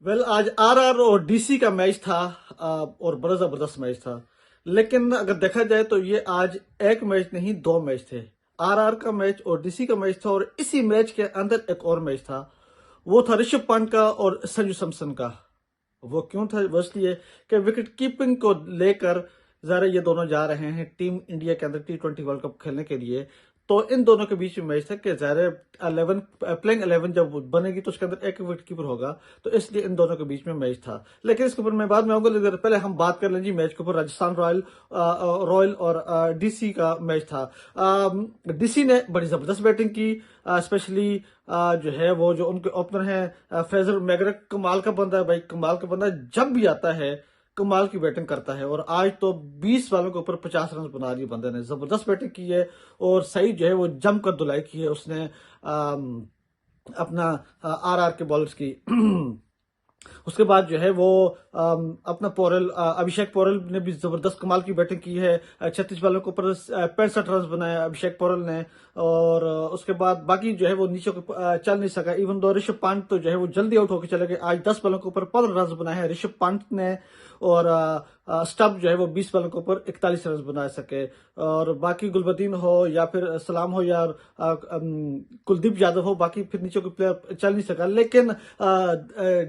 आज आरआर और डीसी का मैच था। और बड़ा जबरदस्त मैच था। लेकिन अगर देखा जाए तो ये आज एक मैच नहीं, दो मैच थे। आरआर का मैच और डीसी का मैच था, और इसी मैच के अंदर एक और मैच था। वो था ऋषभ पंत का और संजू सैमसन का। वो क्यों था? वो इसलिए कि विकेट कीपिंग को लेकर जरा ये दोनों जा रहे हैं टीम इंडिया के अंदर T20 वर्ल्ड कप खेलने के लिए। तो इन दोनों के बीच में मैच था कि ज़ाहिर 11 प्लेइंग 11 जब बनेगी तो उसके अंदर एक विकेट कीपर होगा। तो इसलिए इन दोनों के बीच में मैच था। लेकिन इसके ऊपर मैं बाद में आऊंगा, लेकिन पहले हम बात कर लें जी मैच के ऊपर। राजस्थान रॉयल और डीसी का मैच था। डीसी ने बड़ी जबरदस्त बैटिंग की। स्पेशली जो है वो जो उनके ओपनर हैं फ्रेजर मैगरक, कमाल का बंदा है भाई, कमाल का बंदा है। जब भी आता है कमाल की बैटिंग करता है, और आज तो 20 बालों के ऊपर 50 रन बना लिए बंदे ने। जबरदस्त बैटिंग की है, और सही जो है वो जमकर धुलाई की है उसने अपना आरआर के बॉलर्स की। उसके बाद जो है वो अपना अभिषेक पोरल ने भी जबरदस्त कमाल की बैटिंग की है। 36 बालों के ऊपर 65 रन बनाए अभिषेक पोरल ने। और उसके बाद बाकी जो है वो नीचे को चल नहीं सका। इवन दो ऋषभ पंत तो जो है वो जल्दी आउट होकर चले गए। आज 10 बालों के ऊपर 15 रन बनाए हैं ऋषभ पंत ने। और स्टम्प जो है वो 20 बालों के ऊपर 41 रन बना सके। और बाकी गुलबदीन हो या फिर सलाम हो या कुलदीप यादव हो, बाकी फिर नीचे कोई प्लेयर चल नहीं सका। लेकिन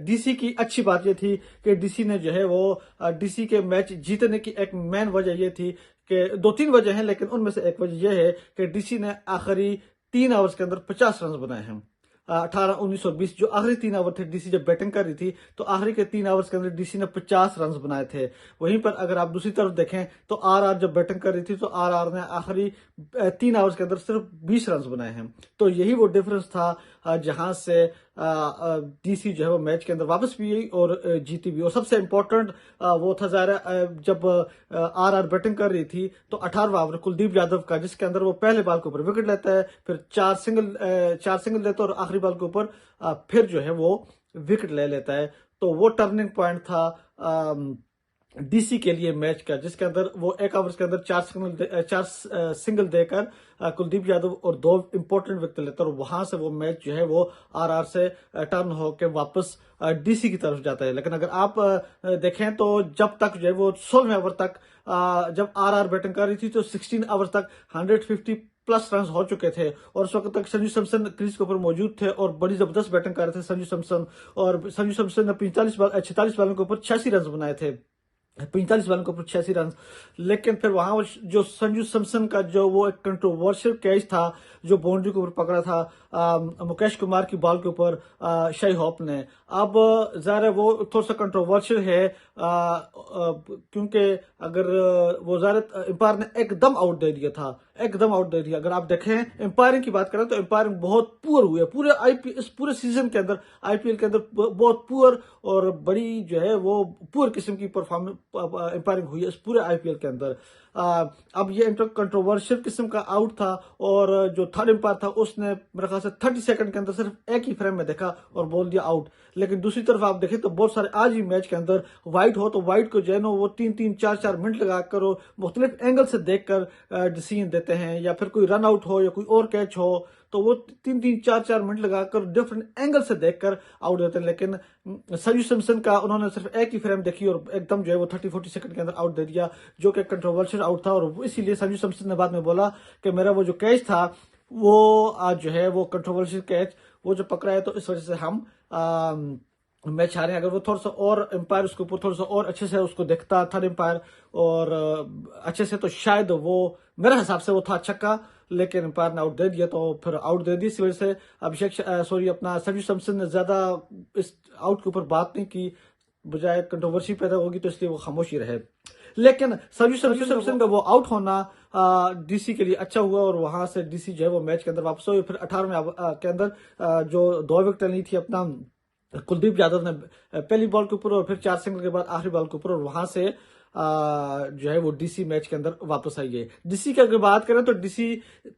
डीसी की अच्छी बात ये थी कि डीसी ने जो है वो डीसी के मैच जीतने की एक मेन वजह ये थी कि दो तीन वजह हैं, लेकिन उनमें से एक वजह यह है कि डीसी ने आखिरी 3 ओवर्स के अंदर 50 रन बनाए हैं। 18, 19 और 20 जो आखिरी 3 ओवर थे, डीसी जब बैटिंग कर रही थी तो आखिरी के 3 ओवर्स के अंदर डीसी ने 50 रन बनाए थे। वहीं पर अगर आप दूसरी तरफ देखें तो आरआर जब बैटिंग कर रही थी तो आरआर ने आखिरी 3 ओवर्स के अंदर सिर्फ 20 रन बनाए हैं। तो यही वो डिफरेंस था जहां से डीसी जो है वो मैच के अंदर वापस भी आई और जीती भी। और सबसे इंपॉर्टेंट वो था ज़ाहिर जब आरआर बैटिंग कर रही थी तो 18वां ओवर कुलदीप यादव का, जिसके अंदर वो पहले बॉल के ऊपर विकेट लेता है, फिर चार सिंगल लेता है, और आखिरी बॉल के ऊपर फिर जो है वो विकेट ले लेता है। तो वो टर्निंग पॉइंट था डीसी के लिए मैच का, जिसके अंदर वो 1 ओवर के अंदर चार सिंगल देकर कुलदीप यादव और 2 इंपॉर्टेंट विकेट लेता है, और वहां से वो मैच जो है वो आरआर से टर्न होकर वापस डीसी की तरफ जाता है। लेकिन अगर आप देखें तो जब तक जो है वो 16वें ओवर तक जब आरआर बैटिंग कर रही थी तो 16 ओवर तक 150 प्लस रन हो चुके थे, और उस वक्त तक संजू सैमसन क्रीज के ऊपर मौजूद थे और बड़ी जबरदस्त बैटिंग कर रहे थे संजू सैमसन। और संजू सैमसन ने 46 बालों के ऊपर 86 रन बनाए थे। 45 बालों के ऊपर 86 रन। लेकिन फिर वहां जो संजू सैमसन का जो वो एक कंट्रोवर्शियल कैच था जो बाउंड्री के ऊपर पकड़ा था मुकेश कुमार की बॉल के ऊपर शाई होप ने। अब ज़ाहिर वो थोड़ा सा कंट्रोवर्शियल है क्योंकि अगर वो ज़ाहिर एम्पायर ने एकदम आउट दे दिया था, एकदम आउट दे दिया। अगर आप देखें एम्पायरिंग की बात करें तो एम्पायरिंग बहुत पुअर हुई है पूरे आईपीएल, इस पूरे सीजन के अंदर आईपीएल के अंदर बहुत पुअर और बड़ी जो है वो पुअर किस्म की परफॉर्मेंस एम्पायरिंग हुई है इस पूरे आईपीएल के अंदर। अब ये कंट्रोवर्शियल किस्म का आउट था, और जो थर्ड एम्पायर था उसने मेरे ख्याल से 30 सेकंड के अंदर सिर्फ एक ही फ्रेम में देखा और बोल दिया आउट। लेकिन दूसरी तरफ आप देखें तो बहुत सारे आज ही मैच के अंदर वाइड हो तो वाइड को जो है ना वो 3-3, 4-4 मिनट लगाकर मुख्तलिफ एंगल से देखकर डिसीजन देते हैं, या फिर कोई रन आउट हो या कोई और कैच हो तो वो 3-3, 4-4 मिनट लगाकर डिफरेंट एंगल से देखकर आउट देते हैं। लेकिन संजू सैमसन का उन्होंने सिर्फ एक ही फ्रेम देखी और एकदम जो है वो 30-40 सेकंड के अंदर आउट दे दिया, जो कि कंट्रोवर्शियल आउट था। और इसीलिए संजू सैमसन ने बाद में बोला कि मेरा वो जो कैच था वो आज जो है वो कंट्रोवर्शियल कैच वो जो पकड़ा है, तो इस वजह से हम मैच हारे। अगर वो थोड़ा सा और एम्पायर उसके ऊपर थोड़ा सा और अच्छे से उसको देखता थर्ड एम्पायर और अच्छे से, तो शायद वो मेरे हिसाब से वो था छक्का। लेकिन एम्पायर ने आउट दे दिया, तो फिर आउट दे दी। इस वजह से अपना संजू सैमसन ने ज्यादा इस आउट के ऊपर बात नहीं की, बजाय कंट्रोवर्सी पैदा होगी तो इसलिए वो खामोशी रहे। लेकिन संजू सैमसन का वो आउट होना डीसी के लिए अच्छा हुआ, और वहां से डीसी जो है वो मैच के अंदर वापस हुई। फिर 18वें के अंदर जो 2 विकेट ली थी अपना कुलदीप यादव ने पहली बॉल के ऊपर, और फिर 4 सिंगल के बाद आखिरी बॉल के ऊपर, और वहां से जो है वो डीसी मैच के अंदर वापस आई है। डीसी की अगर बात करें तो डीसी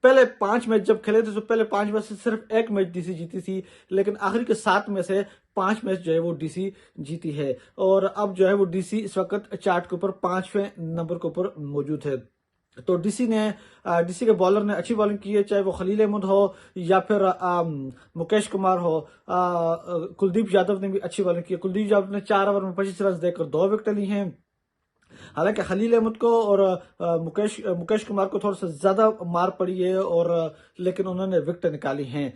पहले 5 मैच जब खेले थे तो पहले 5 मैच से सिर्फ एक मैच डीसी जीती थी, लेकिन आखिरी के 7 में से 5 मैच जो है वो डीसी जीती है। और अब जो है वो डीसी इस वक्त चार्ट के ऊपर 5वें नंबर के ऊपर मौजूद है। तो डीसी के बॉलर ने अच्छी बॉलिंग की है, चाहे वो खलील अहमद हो या फिर मुकेश कुमार हो। कुलदीप यादव ने भी अच्छी बॉलिंग की है। कुलदीप यादव ने 4 ओवर में 25 रन देकर 2 विकेट ली हैं। हालांकि खलील अहमद को और मुकेश कुमार को थोड़ा सा ज्यादा मार पड़ी है, और लेकिन उन्होंने विकेट निकाली हैं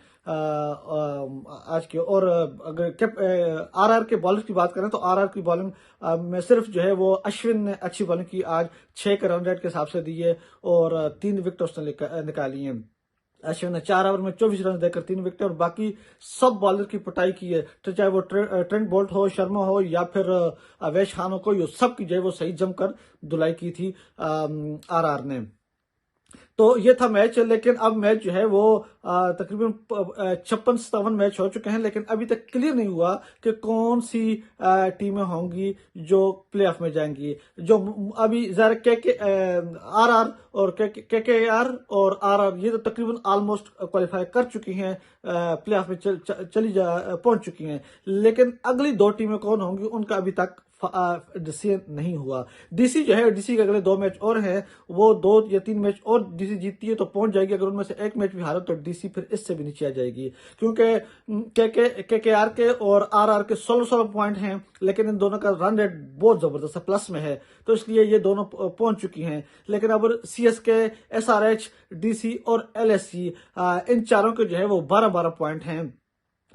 आज की। और अगर आरआर के बॉलर की बात करें तो आरआर की बॉलिंग में सिर्फ जो है वो अश्विन ने अच्छी बॉलिंग की आज, 6 के रन रेट के हिसाब से दी है और 3 विकेट उसने निकाली हैं। अश्विन ने 4 ओवर में 24 रन देकर 3 विकेट, और बाकी सब बॉलर की पिटाई की है, तो चाहे वो ट्रेंट बोल्ट हो, शर्मा हो या फिर अवेश खान हो, कोई सब की जो है वो सही जमकर धुलाई की थी आरआर ने। तो ये था मैच, लेकिन अब मैच जो है वो तकरीबन 56-57 मैच हो चुके हैं, लेकिन अभी तक क्लियर नहीं हुआ कि कौन सी टीमें होंगी जो प्ले ऑफ में जाएंगी। जो अभी जरा के आरआर और के आर और आरआर ये तो तकरीबन ऑलमोस्ट क्वालिफाई कर चुकी हैं, प्ले ऑफ में पहुंच चुकी हैं, लेकिन अगली 2 टीमें कौन होंगी उनका अभी तक डिसीजन नहीं हुआ। डीसी जो है, डीसी के अगले 2 मैच और हैं, वो 2 या 3 मैच और डीसी जीतती है तो पहुंच जाएगी। अगर उनमें से एक मैच भी हारा तो डीसी फिर इससे भी नीचे आ जाएगी, क्योंकि केकेआर के और आरआर के 16-16 पॉइंट हैं, लेकिन इन दोनों का रन रेट बहुत जबरदस्त है, प्लस में है, तो इसलिए ये दोनों पहुंच चुकी हैं। लेकिन अब सीएसके, एसआरएच, डीसी और एलएससी इन चारों के जो है वो 12-12 पॉइंट हैं।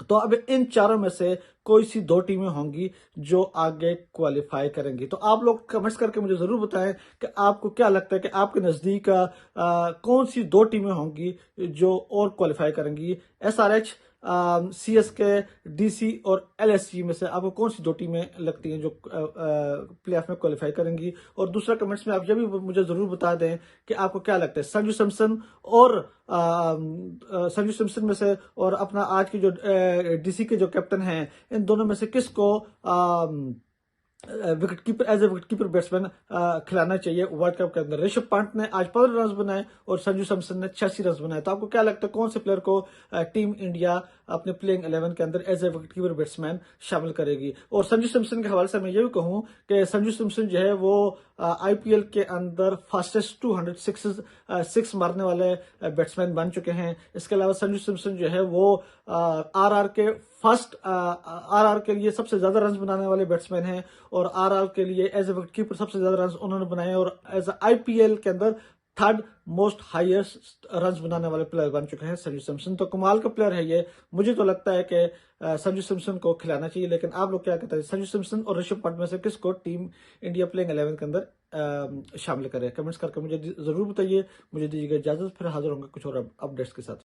तो अब इन चारों में से कोई सी 2 टीमें होंगी जो आगे क्वालिफाई करेंगी। तो आप लोग कमेंट्स करके मुझे जरूर बताएं कि आपको क्या लगता है कि आपके नजदीक कौन सी 2 टीमें होंगी जो और क्वालिफाई करेंगी। एसआरएच, सीएसके, डीसी और एलएसजी में से आपको कौन सी 2 टीमें लगती हैं जो प्ले ऑफ में क्वालिफाई करेंगी। और दूसरा कमेंट्स में आप ये भी मुझे जरूर बता दें कि आपको क्या लगता है संजू सैमसन में से और अपना आज की जो डीसी के जो कैप्टन हैं, इन दोनों में से किसको wicket keeper as a wicket keeper batsman खिलाना चाहिए वर्ल्ड कप के अंदर। ऋषभ पंत ने आज 15 रन बनाए और संजू सैमसन ने 86 रन बनाए। तो आपको क्या लगता है कौन से प्लेयर को टीम इंडिया अपने प्लेइंग 11 के अंदर as a wicket keeper batsman शामिल करेगी। और संजू सैमसन के हवाले से मैं ये भी कहूं कि संजू सैमसन जो है वो आईपीएल के अंदर फास्टेस्ट 206 मारने वाले बैट्समैन बन चुके हैं। इसके अलावा संजू सैमसन जो है वो आरआर के लिए सबसे ज्यादा रन बनाने वाले बैट्समैन हैं, और आरआर के लिए एज ए विकेट कीपर सबसे ज्यादा रन उन्होंने बनाए, और एज आईपीएल के अंदर 3rd मोस्ट हाईएस्ट रन बनाने वाले प्लेयर बन चुके हैं संजू सैमसन। तो कमाल का प्लेयर है ये। मुझे तो लगता है कि संजू सैमसन को खिलाना चाहिए, लेकिन आप लोग क्या कहते हैं संजू सैमसन और ऋषभ पंत में से किसको टीम इंडिया प्लेइंग 11 के अंदर शामिल करें। कमेंट्स करके मुझे जरूर बताइए। मुझे दीजिएगा इजाजत, फिर हाजिर होंगे कुछ और अपडेट्स के साथ।